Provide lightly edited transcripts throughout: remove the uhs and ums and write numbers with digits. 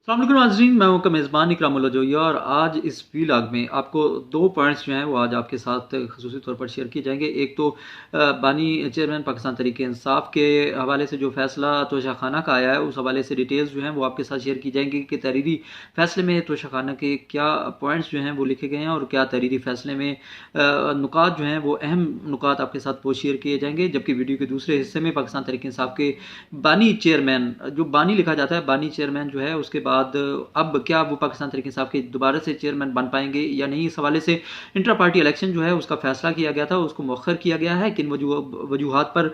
अस्सलाम वालेकुम नाज़रीन, मैं हूं मेज़बान इकरामुल्लाह जोया और आज इस व्लॉग में आपको दो पॉइंट्स जो हैं वो आज आपके साथ ख़ुसूसी तौर पर शेयर किए जाएंगे। एक तो बानी चेयरमैन पाकिस्तान तहरीक इंसाफ के हवाले से जो फ़ैसला तोशाखाना का आया है उस हवाले से डिटेल्स जो हैं वो आपके साथ शेयर की जाएंगी कि तहरीरी फ़ैसले में तोशाखाना के क्या पॉइंट्स जो हैं वो लिखे गए हैं और क्या तहरीरी फ़ैसले में नुकात जो हैं वो अहम नुकात आपके साथ वो शेयर किए जाएंगे। जबकि वीडियो के दूसरे हिस्से में पाकिस्तान तहरीक इंसाफ के बानी चेयरमैन, जो बानी लिखा जाता है, बानी चेयरमैन जो है उसके बाद अब क्या वो पाकिस्तान तहरीक इंसाफ के दोबारा से चेयरमैन बन पाएंगे या नहीं, इस हवाले से इंटर पार्टी इलेक्शन जो है उसका फैसला किया गया था, उसको मौखर किया गया है। किन वजूहात पर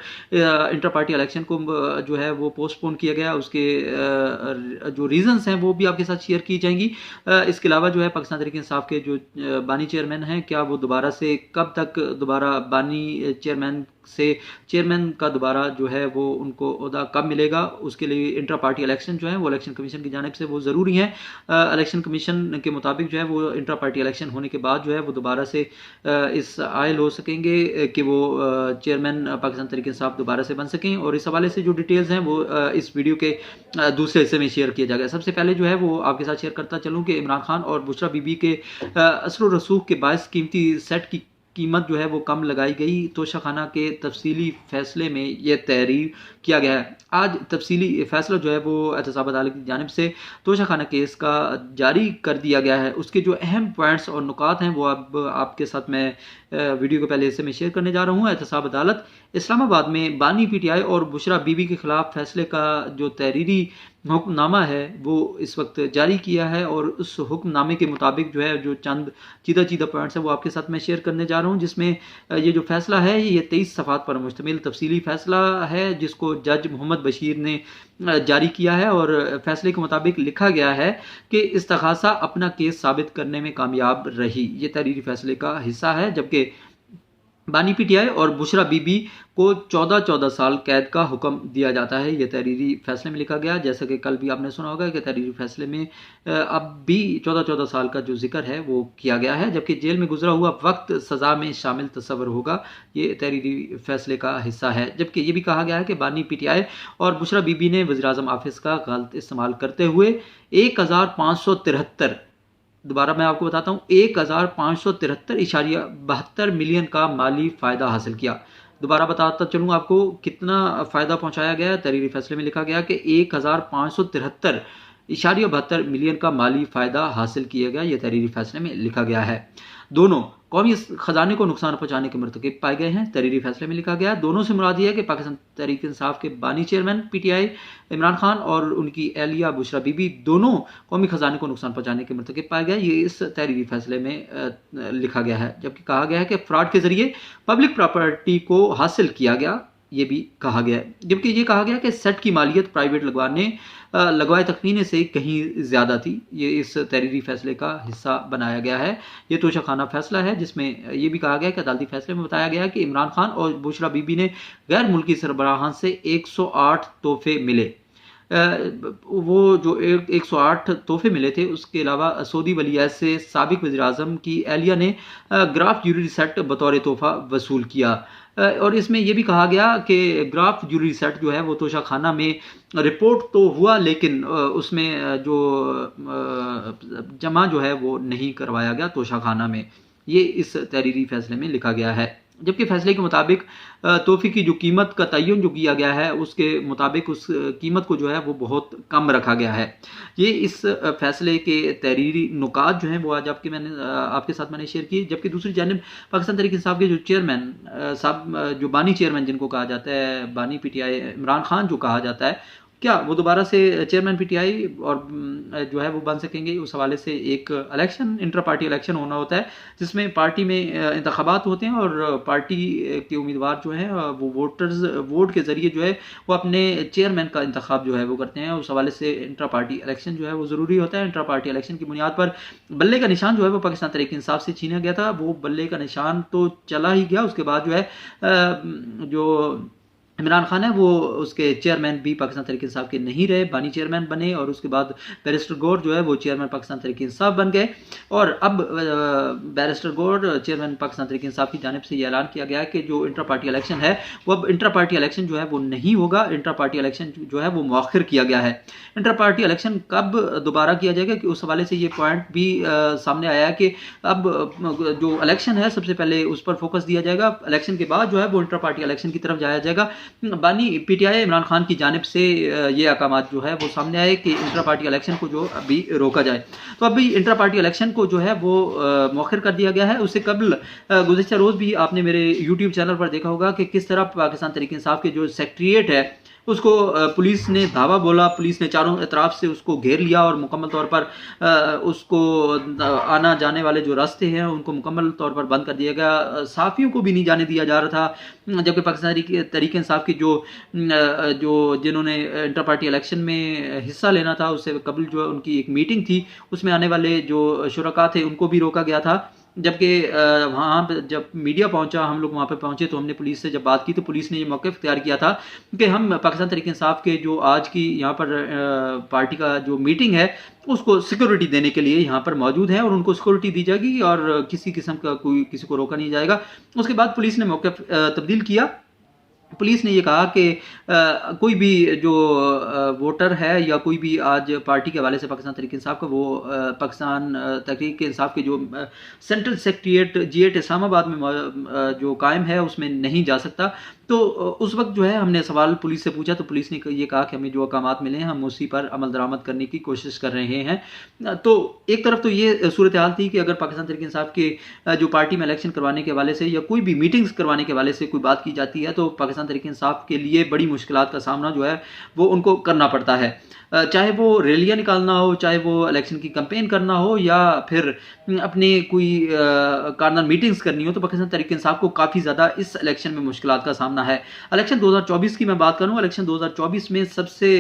इंटर पार्टी इलेक्शन को जो है वो पोस्टपोन किया गया, उसके जो रीजंस हैं वो भी आपके साथ शेयर की जाएंगी। इसके अलावा जो है पाकिस्तान तहरीक इंसाफ के जो बानी चेयरमैन हैं, क्या वो दोबारा से कब तक दोबारा बानी चेयरमैन का दोबारा जो है वो उनको ओहदा कब मिलेगा, उसके लिए इंटर पार्टी इलेक्शन जो है वो इलेक्शन कमीशन की जानिब से वो ज़रूरी है। इलेक्शन कमीशन के मुताबिक जो है वो इंटर पार्टी इलेक्शन होने के बाद जो है वो दोबारा से इस आयल हो सकेंगे कि वो चेयरमैन पाकिस्तान तहरीक इंसाफ दोबारा से बन सकें। और इस हवाले से जो डिटेल्स हैं वो इस वीडियो के दूसरे हिस्से में शेयर किया जाएगा। सबसे पहले जो है वो आपके साथ शेयर करता चलूँ कि इमरान खान और बुशरा बीबी के असर रसूख के बायस कीमती सेट की कीमत जो है वो कम लगाई गई। तोशाखाना के तफसीली फैसले में यह तहरीर किया गया है। आज तफसीली फैसला जो है वो एहतसाब अदालत की जानिब से तोशाखाना केस का जारी कर दिया गया है। उसके जो अहम पॉइंट्स और नुकात हैं वो अब आपके साथ मैं वीडियो के पहले हिस्से में शेयर करने जा रहा हूँ। एहतसाब अदालत इस्लामाबाद में बानी पीटीआई और बुशरा बीबी के खिलाफ फैसले का जो तहरीरी हुक्मनामा है वो इस वक्त जारी किया है और उस हुक्मनामे के मुताबिक जो है जो चंद चीदा पॉइंट्स है वो आपके साथ मैं शेयर करने जा रहा हूँ, जिसमें ये जो फैसला है ये 23 सफ़ात पर मुश्तमिल तफसीली फैसला है जिसको जज मोहम्मद बशीर ने जारी किया है। और फैसले के मुताबिक लिखा गया है कि इस्तग़ासा अपना केस साबित करने में कामयाब रही। ये तहरीरी फैसले का हिस्सा है। जबकि बानी पीटीआई और बुशरा बीबी को 14-14 साल कैद का हुक्म दिया जाता है। यह तहरीरी फैसले में लिखा गया। जैसा कि कल भी आपने सुना होगा कि तहरीरी फैसले में अब भी 14-14 साल का जो जिक्र है वो किया गया है। जबकि जेल में गुजरा हुआ वक्त सज़ा में शामिल तस्वर होगा, ये तहरीरी फैसले का हिस्सा है। जबकि ये भी कहा गया है कि बानी पीटीआई और बुशरा बीबी ने वज़ीर-ए-आज़म ऑफिस का गलत इस्तेमाल करते हुए 1573, दोबारा मैं आपको बताता हूँ, 1573.72 मिलियन का माली फ़ायदा हासिल किया। दोबारा बताता चलूँ आपको कितना फ़ायदा पहुँचाया गया। तहरीरी फैसले में लिखा गया कि 1573.72 मिलियन का माली फ़ायदा हासिल किया गया। यह तहरीरी फैसले में लिखा गया है। दोनों कौमी ख़जाने को नुकसान पहुँचाने के मरतकब पाए गए हैं। तहरीरी फैसले में लिखा गया। दोनों से मुराद यह है कि पाकिस्तान तहरीक इंसाफ के बानी चेयरमैन पीटीआई इमरान खान और उनकी एहलिया बुशरा बीबी दोनों कौमी ख़जाने को नुकसान पहुँचाने के मरतकब पाए गए। ये इस तहरीरी फैसले में लिखा गया है। जबकि कहा गया है कि फ्रॉड के ज़रिए पब्लिक प्रॉपर्टी को हासिल किया गया, ये भी कहा गया है। जबकि ये कहा गया कि सेट की मालियत प्राइवेट लगवाए तखमीने से कहीं ज़्यादा थी। ये इस तहरीरी फैसले का हिस्सा बनाया गया है। ये तोशाखाना फैसला है जिसमें ये भी कहा गया कि अदालती फैसले में बताया गया कि इमरान खान और बुशरा बीबी ने गैर मुल्की सरबराहान से 108 तोहफे मिले। वो जो 108 तोहफे मिले थे, उसके अलावा सऊदी वलीअहद से साबिक वज़ीर-ए-आज़म की एहलिया ने ग्राफ ज्वेलरी सेट बतौर तोहफा वसूल किया। और इसमें यह भी कहा गया कि ग्राफ ज्वेलरी सेट जो है वो तोशाखाना में रिपोर्ट तो हुआ लेकिन उसमें जो जमा जो है वो नहीं करवाया गया तोशाखाना में। ये इस तहरीरी फैसले में लिखा गया है। जबकि फैसले के मुताबिक तोहफे की जो कीमत का तयन जो किया गया है उसके मुताबिक उस कीमत को जो है वो बहुत कम रखा गया है। ये इस फैसले के तहरीरी नुकात जो हैं वो आज आपके साथ मैंने शेयर किए। जबकि दूसरी जानिब पाकिस्तान तहरीक इंसाफ के जो चेयरमैन साहब, जो बानी चेयरमैन जिनको कहा जाता है, बानी पीटीआई इमरान खान जो कहा जाता है, क्या वो दोबारा से चेयरमैन पीटीआई और जो है वो बन सकेंगे। उस हवाले से एक इलेक्शन, इंटर पार्टी इलेक्शन होना होता है जिसमें पार्टी में इंतखाबात होते हैं और पार्टी के उम्मीदवार जो हैं वो वोट के ज़रिए जो है वो अपने चेयरमैन का इंतखाब जो है वो करते हैं। उस हवाले से इंटर पार्टी इलेक्शन जो है वो ज़रूरी होता है। इंटर पार्टी इलेक्शन की बुनियाद पर बल्ले का निशान जो है वो पाकिस्तान तहरीक इंसाफ से छीना गया था। वो बल्ले का निशान तो चला ही गया, उसके बाद जो है जो इमरान खान है वो उसके चेयरमैन भी पाकिस्तान तहरीक इंसाफ के नहीं रहे, बानी चेयरमैन बने और उसके बाद बैरिस्टर गौर जो है वो चेयरमैन पाकिस्तान तहरीक इंसाफ बन गए। और अब बैरिस्टर गौर चेयरमैन पाकिस्तान तहरीक इंसाफ की जानिब से ये ऐलान किया गया कि जो इंटर पार्टी इलेक्शन है वो अब इंटर पार्टी इलेक्शन जो है वो नहीं होगा, इंटर पार्टी इलेक्शन जो है वो मौखिर किया गया है। इंटर पार्टी इलेक्शन कब दोबारा किया जाएगा कि उस हवाले से ये पॉइंट भी सामने आया है कि अब जो इलेक्शन है सबसे पहले उस पर फोकस दिया जाएगा, इलेक्शन के बाद जो है वो इंटर पार्टी इलेक्शन की तरफ जाया जाएगा। बानी पीटीआई इमरान खान की जानिब से ये अहकाम जो है वो सामने आए कि इंटर पार्टी इलेक्शन को जो अभी रोका जाए। तो अभी इंटर पार्टी इलेक्शन को जो है वो मौखिर कर दिया गया है। उससे कबल गुज़िश्ता रोज़ भी आपने मेरे यूट्यूब चैनल पर देखा होगा कि किस तरह पाकिस्तान तहरीक इंसाफ के जो सेक्रेटेरिएट है उसको पुलिस ने धावा बोला, पुलिस ने चारों तरफ से उसको घेर लिया और मुकम्मल तौर पर उसको आना जाने वाले जो रास्ते हैं उनको मुकम्मल तौर पर बंद कर दिया गया, सहाफ़ियों को भी नहीं जाने दिया जा रहा था। जबकि पाकिस्तान तहरीक इंसाफ की जो जिन्होंने इंटर पार्टी इलेक्शन में हिस्सा लेना था उससे कबल जो उनकी एक मीटिंग थी उसमें आने वाले जो शुरका थे उनको भी रोका गया था। जबकि वहाँ पर जब मीडिया पहुंचा, हम लोग वहाँ पर पहुंचे तो हमने पुलिस से जब बात की तो पुलिस ने ये मौक़िफ़ इख्तियार किया था कि हम पाकिस्तान तहरीक इंसाफ के जो आज की यहाँ पर पार्टी का जो मीटिंग है उसको सिक्योरिटी देने के लिए यहाँ पर मौजूद है और उनको सिक्योरिटी दी जाएगी और किसी किस्म का कोई किसी को रोका नहीं जाएगा। उसके बाद पुलिस ने मौक़िफ़ तब्दील किया। पुलिस ने ये कहा कि कोई भी जो वोटर है या कोई भी आज पार्टी के हवाले से पाकिस्तान तहरीक इंसाफ का वो पाकिस्तान तहरीक इंसाफ के जो सेंट्रल सेक्रेटेरिएट G8 इस्लामाबाद में जो कायम है उसमें नहीं जा सकता। तो उस वक्त जो है हमने सवाल पुलिस से पूछा तो पुलिस ने ये कहा कि हमें जो अहकामात मिले हैं हम उसी पर अमल दरामद करने की कोशिश कर रहे हैं। तो एक तरफ तो ये सूरत हाल थी कि अगर पाकिस्तान तहरीक इंसाफ के जो पार्टी में इलेक्शन करवाने के हवाले से या कोई भी मीटिंग्स करवाने के हवाले से कोई बात की जाती है तो पाकिस्तान तहरीक इंसाफ के लिए बड़ी मुश्किलात का सामना जो है वो उनको करना पड़ता है। चाहे वो रैलियाँ निकालना हो, चाहे वो इलेक्शन की कैंपेन करना हो या फिर अपने कोई कार्नर मीटिंग्स करनी हो, तो पाकिस्तान तहरीक इंसाफ को काफ़ी ज़्यादा इस इलेक्शन में मुश्किलात का सामना है। इलेक्शन 2024 की मैं बात करूँ, इलेक्शन 2024 में सबसे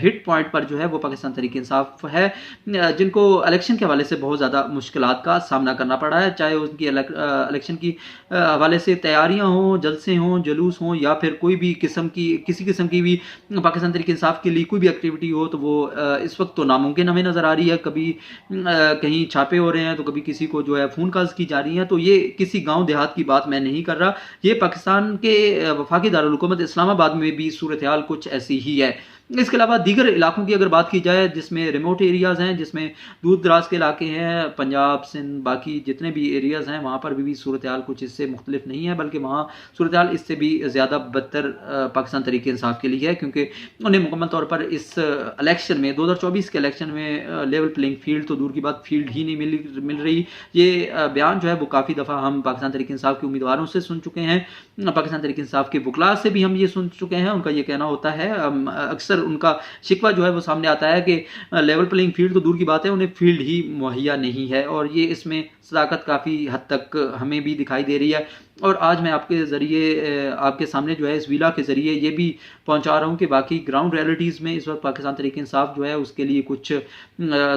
हिट पॉइंट पर जो है वो पाकिस्तान तहरीक इंसाफ है, जिनको इलेक्शन के हवाले से बहुत ज़्यादा मुश्किलात का सामना करना पड़ा है। चाहे उनकी इलेक्शन की हवाले से तैयारियाँ हों, जलसे हों, जुलूस हों या फिर कोई भी किसी किस्म की भी पाकिस्तान तहरीक इंसाफ के लिए कोई भी एक्टिविटी हो तो वो इस वक्त तो नामुमकिन हमें नज़र आ रही है। कभी कहीं छापे हो रहे हैं तो कभी किसी को जो है फ़ोन कॉल्स की जा रही हैं। तो ये किसी गांव देहात की बात मैं नहीं कर रहा, ये पाकिस्तान के वफाकी दारुल हुकूमत इस्लामाबाद में भी सूरत हाल कुछ ऐसी ही है। इसके अलावा दीगर इलाकों की अगर बात की जाए जिसमें रिमोट एरियाज़ हैं, जिसमें दूर दराज के इलाके हैं, पंजाब सिंध बाकी जितने भी एरियाज़ हैं वहाँ पर भी सूरत हाल कुछ इससे मुख्तलिफ नहीं है, बल्कि वहाँ सूरत हाल इससे भी ज़्यादा बदतर पाकिस्तान तहरीक इंसाफ के लिए है, क्योंकि उन्हें मुकम्मल तौर पर इस इलेक्शन में 2024 के इलेक्शन में लेवल प्लेइंग फील्ड तो दूर की बात फील्ड ही नहीं मिल रही। ये बयान जो है वो काफ़ी दफ़ा हम पाकिस्तान तहरीक इंसाफ के उम्मीदवारों से सुन चुके हैं, पाकिस्तान तहरीक इंसाफ के वकला से भी हम ये सुन चुके हैं। उनका ये कहना होता है, अक्सर उनका शिकवा जो है वो सामने आता है कि लेवल प्लेइंग फील्ड तो दूर की बात है, उन्हें फील्ड ही मुहैया नहीं है। और ये इसमें सदाकत काफ़ी हद तक हमें भी दिखाई दे रही है। और आज मैं आपके ज़रिए आपके सामने जो है इस वीला के ज़रिए ये भी पहुंचा रहा हूं कि बाकी ग्राउंड रियलिटीज़ में इस वक्त पाकिस्तान तहरीक इंसाफ जो है उसके लिए कुछ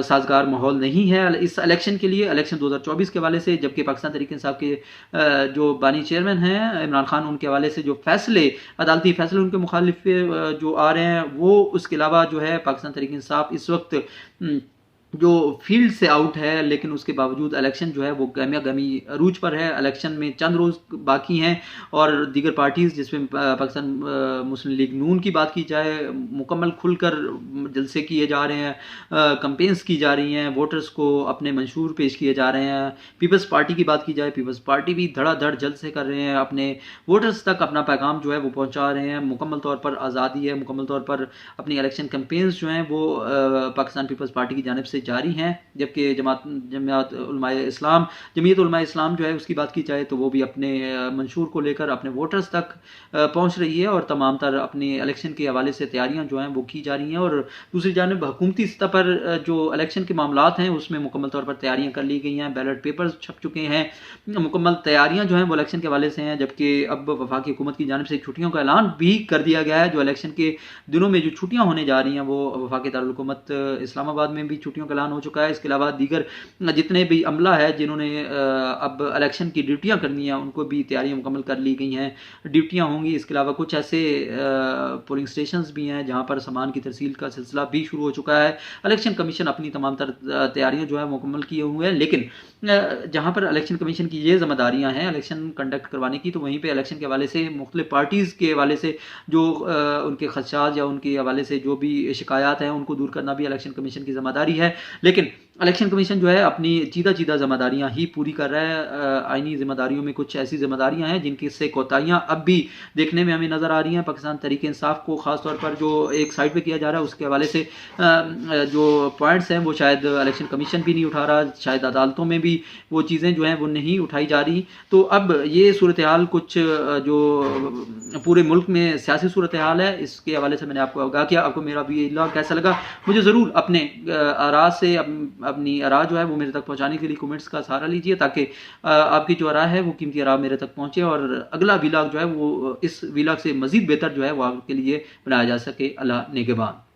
साजगार माहौल नहीं है इस इलेक्शन के लिए, इलेक्शन 2024 के हवाले से। जबकि पाकिस्तान तहरीक इंसाफ के जो बानी चेयरमैन हैं इमरान खान, उनके हवाले से जो फैसले अदालती फैसले उनके मुखालिफ जो आ रहे हैं वो, उसके अलावा जो है पाकिस्तान तहरीक इंसाफ इस वक्त जो फील्ड से आउट है, लेकिन उसके बावजूद इलेक्शन जो है वो गमिया गमी अरूज पर है। इलेक्शन में चंद रोज़ बाकी हैं और दीगर पार्टीज़ जिसमें पाकिस्तान मुस्लिम लीग नून की बात की जाए, मुकम्मल खुलकर जलसे किए जा रहे हैं, कैंपेन्स की जा रही हैं, वोटर्स को अपने मंशूर पेश किए जा रहे हैं। पीपल्स पार्टी की बात की जाए, पीपल्स पार्टी भी धड़ाधड़ जलसे कर रहे हैं, अपने वोटर्स तक अपना पैगाम जो है वो पहुँचा रहे हैं। मुकम्मल तौर पर आज़ादी है, मुकम्मल तौर पर अपनी इलेक्शन कैंपेन्स जो हैं वो पाकिस्तान पीपल्स पार्टी की जानिब से जारी हैं। जबकि जमीयत उलमा इस्लाम जो है उसकी बात की जाए तो वो भी अपने मंशूर को लेकर अपने वोटर्स तक पहुंच रही है और तमाम तर अपने इलेक्शन के हवाले से तैयारियां जो हैं वो की जा रही हैं। और दूसरी जानिब हुकूमती सतह पर जो इलेक्शन के मामलात हैं उसमें मुकम्मल तौर पर तैयारियां कर ली गई हैं, बैलेट पेपर्स छप चुके हैं, मुकम्मल तैयारियां जो हैं वो इलेक्शन के हवाले से हैं। जबकि अब वफाकी हुकूमत की जानिब से छुट्टियों का ऐलान भी कर दिया गया है। जो इलेक्शन के दिनों में जो छुट्टियां होने जा रही हैं वो वफाकी दारुल हुकूमत इस्लामाबाद में भी छुट्टियों का ऐलान हो चुका है। इसके अलावा दीगर जितने भी अमला है जिन्होंने अब इलेक्शन की ड्यूटियां करनी है उनको भी तैयारियां मुकम्मल कर ली गई हैं, ड्यूटियां होंगी। इसके अलावा कुछ ऐसे पोलिंग स्टेशंस भी हैं जहां पर सामान की तरसील का सिलसिला भी शुरू हो चुका है। इलेक्शन कमीशन अपनी तमाम तर तैयारियां जो है मुकम्मल किए हुए हैं, लेकिन जहां पर इलेक्शन कमीशन की ये जिम्मेदारियां हैं इलेक्शन कंडक्ट करवाने की, तो वहीं पे इलेक्शन के हवाले से मुख्तलिफ पार्टीज़ के हवाले से जो उनके खदशात या उनके हवाले से जो भी शिकायत हैं उनको दूर करना भी इलेक्शन कमीशन की जिम्मेदारी है। लेकिन इलेक्शन कमीशन जो है अपनी चीदा चीदा जिम्मेदारियां ही पूरी कर रहा है। आईनी जिम्मेदारियों में कुछ ऐसी जिम्मेदारियां हैं जिनकी से कोताहियां अब भी देखने में हमें नज़र आ रही हैं। पाकिस्तान तहरीक इंसाफ को ख़ास तौर पर जो एक साइड पे किया जा रहा है उसके हवाले से जो पॉइंट्स हैं वो शायद इलेक्शन कमीशन भी नहीं उठा रहा, शायद अदालतों में भी वो चीज़ें जो हैं वो नहीं उठाई जा रही। तो अब ये सूरत हाल कुछ जो पूरे मुल्क में सियासी सूरत हाल है इसके हवाले से मैंने आपको आगाह किया। आपको मेरा व्लॉग कैसा लगा मुझे ज़रूर अपने आराज से अपनी आरा जो है वो मेरे तक पहुंचाने के लिए कमेंट्स का सहारा लीजिए, ताकि आपकी जो आरा है वो कीमती आरा मेरे तक पहुंचे और अगला व्लॉग जो है वो इस व्लॉग से मज़ीद बेहतर जो है वो आपके लिए बनाया जा सके। अल्लाह नेगेबान।